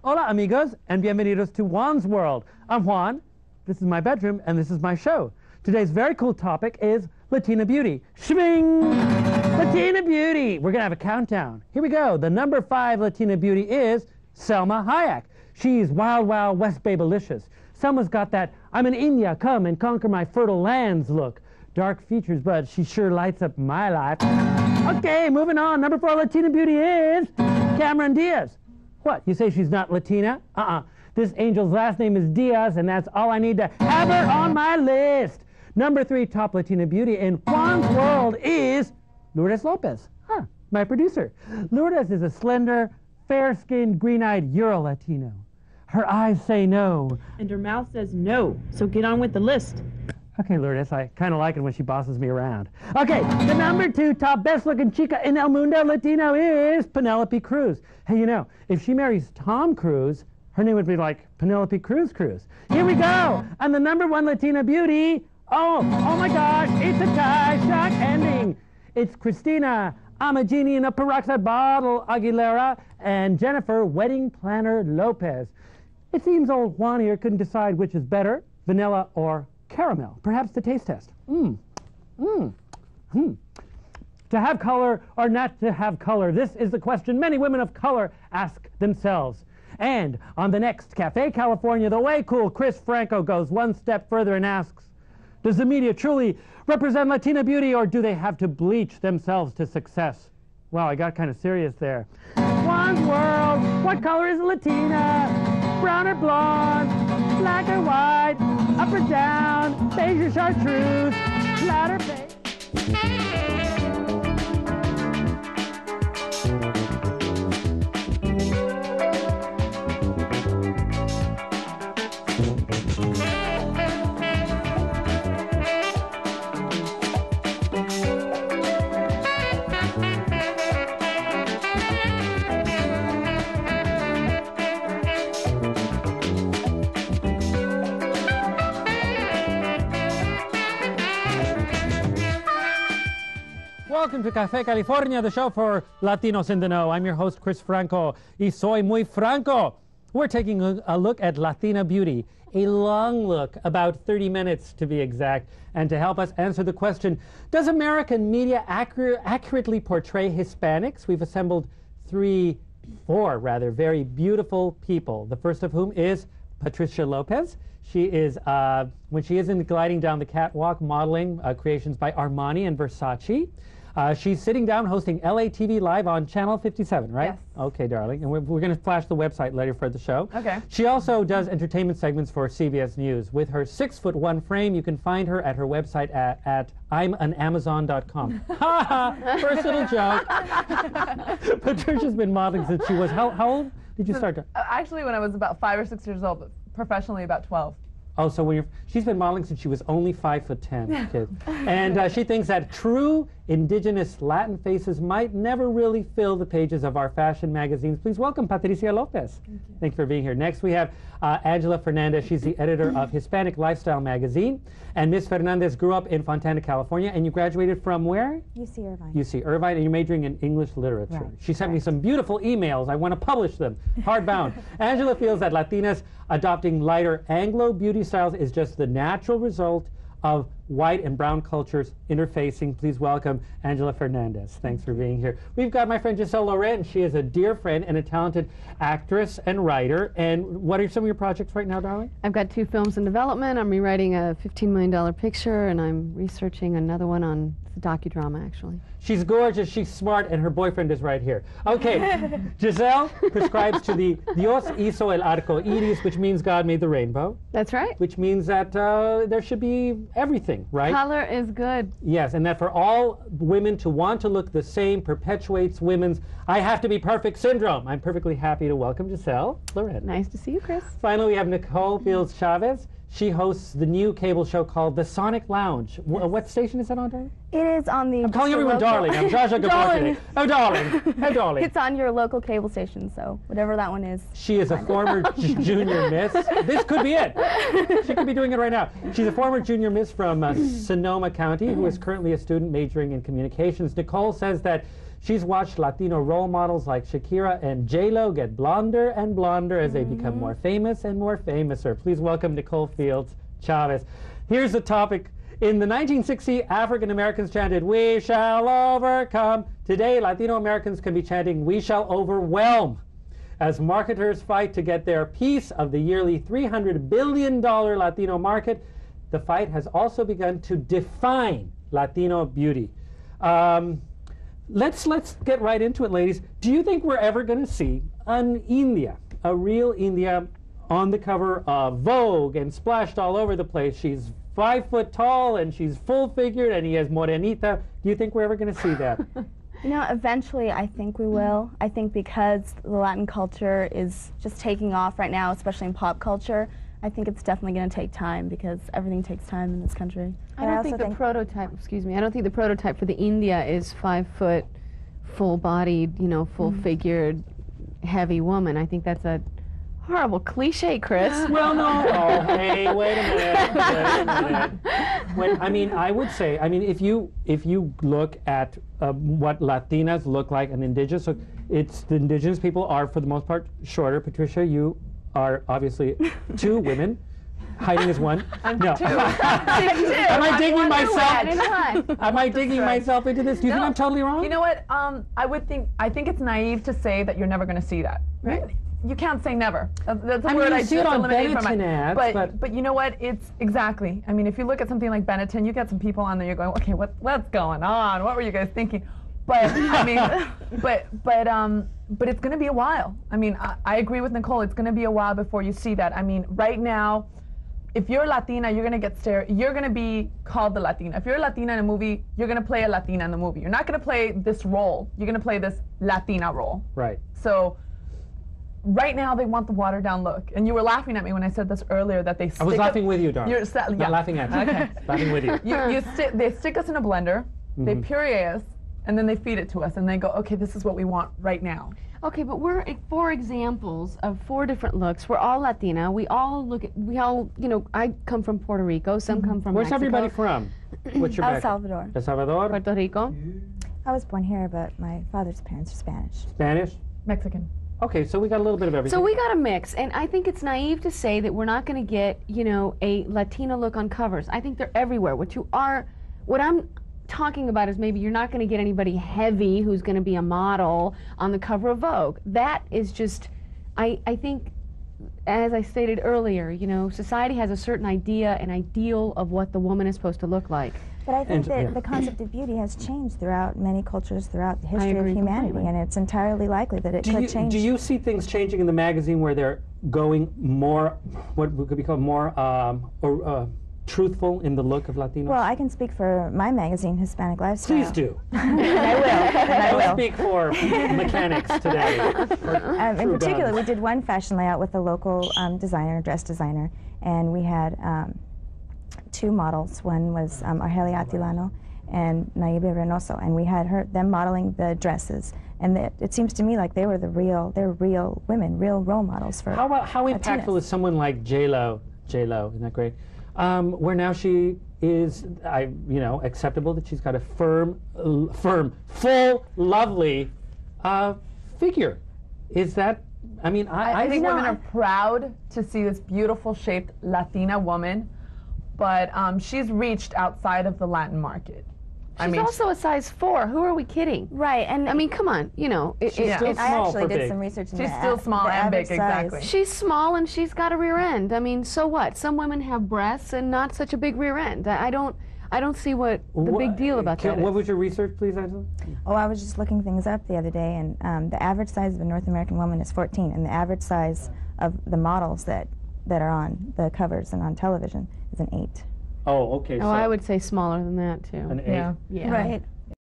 Hola amigos, and bienvenidos to Juan's World. I'm Juan, this is my bedroom, and this is my show. Today's very cool topic is Latina beauty. Shming! Latina beauty! We're gonna have a countdown. Here we go. The number 5 Latina beauty is Selma Hayek. She's wild, wild West Babylicious. Selma's got that I'm an India, come and conquer my fertile lands look. Dark features, but she sure lights up my life. Okay, moving on. Number 4 Latina beauty is Cameron Diaz. What, you say she's not Latina? This angel's last name is Diaz, and that's all I need to have her on my list. Number 3 top Latina beauty in Juan's World is Lourdes Lopez, my producer. Lourdes is a slender, fair-skinned, green-eyed Euro-Latino. Her eyes say no. And her mouth says no, so get on with the list. Okay, Lourdes, I kind of like it when she bosses me around. Okay, the number 2 top best-looking chica in El Mundo Latino is Penelope Cruz. Hey, you know, if she marries Tom Cruise, her name would be like Penelope Cruz Cruz. Here we go! And the number 1 Latina beauty, oh my gosh, it's a tie, shock ending. It's Christina, I'm a genie in a peroxide bottle, Aguilera, and Jennifer Wedding Planner Lopez. It seems old Juan here couldn't decide which is better, vanilla or caramel. Perhaps the taste test. To have color or not to have color? This is the question many women of color ask themselves. And on the next Cafe California, the way cool Chris Franco goes one step further and asks, does the media truly represent Latina beauty, or do they have to bleach themselves to success? Wow, I got kind of serious there. Juan's World, what color is Latina? Brown or blonde? Black or white? Up or down? Beige or chartreuse? Flat or beige? Welcome to Café California, the show for Latinos in the know. I'm your host, Chris Franco, y soy muy franco. We're taking a look at Latina beauty, a long look, about 30 minutes to be exact. And to help us answer the question, does American media accurately portray Hispanics? We've assembled four very beautiful people. The first of whom is Patricia Lopez. She is, when she isn't gliding down the catwalk, modeling creations by Armani and Versace. She's sitting down hosting LA TV Live on Channel 57, right? Yes. Okay, darling. And we're going to flash the website later for the show. Okay. She also does entertainment segments for CBS News. With her 6'1" frame, you can find her at her website at imanamazon.com. Ha ha! First little joke. Patricia's been modeling since she was, how old did you start? Actually, when I was about 5 or 6 years old, but professionally about 12. Oh, so she's been modeling since she was only 5'10", kid. And she thinks that true indigenous Latin faces might never really fill the pages of our fashion magazines. Please welcome Patricia Lopez. Thank you. Thanks for being here. Next we have Angela Fernandez. She's the editor of Hispanic Lifestyle magazine. And Ms. Fernandez grew up in Fontana, California, and you graduated from where? UC Irvine. UC Irvine, and you're majoring in English literature. Right. She sent me some beautiful emails. I want to publish them, hardbound. Angela feels that Latinas adopting lighter Anglo beauty styles is just the natural result of white and brown cultures interfacing. Please welcome Angela Fernandez. Thanks for being here. We've got my friend Giselle Loren. She is a dear friend and a talented actress and writer. And what are some of your projects right now, darling? I've got 2 films in development. I'm rewriting a $15 million picture, and I'm researching another one on a docudrama, actually. She's gorgeous, she's smart, and her boyfriend is right here. Okay, Giselle prescribes to the Dios hizo el arco iris, which means God made the rainbow. That's right. Which means that there should be everything, right? Color is good. Yes, and that for all women to want to look the same perpetuates women's I have to be perfect syndrome. I'm perfectly happy to welcome Giselle Loren. Nice to see you, Chris. Finally, we have Nicole Fields Chavez. She hosts the new cable show called The Sonic Lounge. What station is that on, darling? It is on the. I'm calling everyone darling. I'm Joshua Gabor today. Oh, darling. Oh, darling. It's on your local cable station, so whatever that one is. She is a former junior miss. This could be it. She could be doing it right now. She's a former junior miss from Sonoma County who is currently a student majoring in communications. Nicole says that she's watched Latino role models like Shakira and J-Lo get blonder and blonder as they become more famous and more famouser. Please welcome Nicole Fields Chavez. Here's the topic. In the 1960s, African Americans chanted, "We shall overcome." Today, Latino Americans can be chanting, "We shall overwhelm." As marketers fight to get their piece of the yearly $300 billion Latino market, the fight has also begun to define Latino beauty. Let's get right into it, ladies. Do you think we're ever going to see an India, a real India, on the cover of Vogue and splashed all over the place? She's 5 foot tall and she's full-figured and he has morenita. Do you think we're ever going to see that? You know, eventually I think we will. I think because the Latin culture is just taking off right now, especially in pop culture, I think it's definitely going to take time because everything takes time in this country. I don't think the prototype, excuse me, I don't think the prototype for the India is 5 foot, full-bodied, you know, full-figured, heavy woman. I think that's a horrible cliche, Chris. Well, no. Oh, hey, wait a minute. I mean, I would say, I mean, if you look at what Latinas look like and indigenous, so it's the indigenous people are for the most part shorter. Patricia, you are obviously 2 women. Hiding is 1. No. 2. Am I digging myself? Am I digging myself into this? Do you think I'm totally wrong? You know what? I think it's naive to say that you're never going to see that. Right? You can't say never. That's a word I just eliminated from my ads, but you know what? It's exactly. I mean, if you look at something like Benetton, you get some people on there. You're going, okay, what's going on? What were you guys thinking? But I mean, but it's going to be a while. I mean, I agree with Nicole. It's going to be a while before you see that. I mean, right now, if you're Latina, you're going to you're going to be called the Latina. If you're a Latina in a movie, you're going to play a Latina in the movie. You're not going to play this role. You're going to play this Latina role. Right. So right now they want the watered down look. And you were laughing at me when I said this earlier that they I was laughing with you, darling. You're not laughing at you. Okay. Laughing with you. They stick us in a blender, they puree us, and then they feed it to us, and they go, okay, this is what we want right now. Okay, but we're 4 examples of 4 different looks. We're all Latina. We all, you know, I come from Puerto Rico. Some come from Where's Mexico. everybody from? What's your background? El Salvador. El Salvador? Puerto Rico. I was born here, but my father's parents are Spanish. Spanish? Mexican. Okay, so we got a little bit of everything. So we got a mix, and I think it's naive to say that we're not going to get, you know, a Latina look on covers. I think they're everywhere. What I'm talking about is maybe you're not going to get anybody heavy who's going to be a model on the cover of Vogue. That is just, I think, as I stated earlier, you know, society has a certain idea, an ideal of what the woman is supposed to look like. But I think that the concept of beauty has changed throughout many cultures throughout the history of humanity, completely. And it's entirely likely that it could change. Do you see things changing in the magazine where they're going more, what could be called more truthful in the look of Latinos? Well, I can speak for my magazine, Hispanic Lifestyle. Please do. And I will. And I will. Don't speak for mechanics today. In particular, we did one fashion layout with a local dress designer, and we had 2 models. One was Argelia Atilano and Naive Reynoso, and we had them modeling the dresses. And it seems to me like they're real women, real role models for How impactful Latinas. is someone like J-Lo, isn't that great? Where now she is, acceptable that she's got a firm, full, lovely figure. Is that, I mean, I think women are proud to see this beautiful shaped Latina woman, but she's reached outside of the Latin market. She's also a size 4. Who are we kidding? Right, and I mean, come on, you know. She's still I small actually for did big. some research. She's still small and big, exactly. She's small and she's got a rear end. I mean, so what? Some women have breasts and not such a big rear end. I don't see what the big deal about that is. What was your research, please, Angela? Oh, I was just looking things up the other day, and the average size of a North American woman is 14, and the average size of the models that are on the covers and on television is an 8. Oh, okay. Oh, so I would say smaller than that, too. an 8. Yeah. right.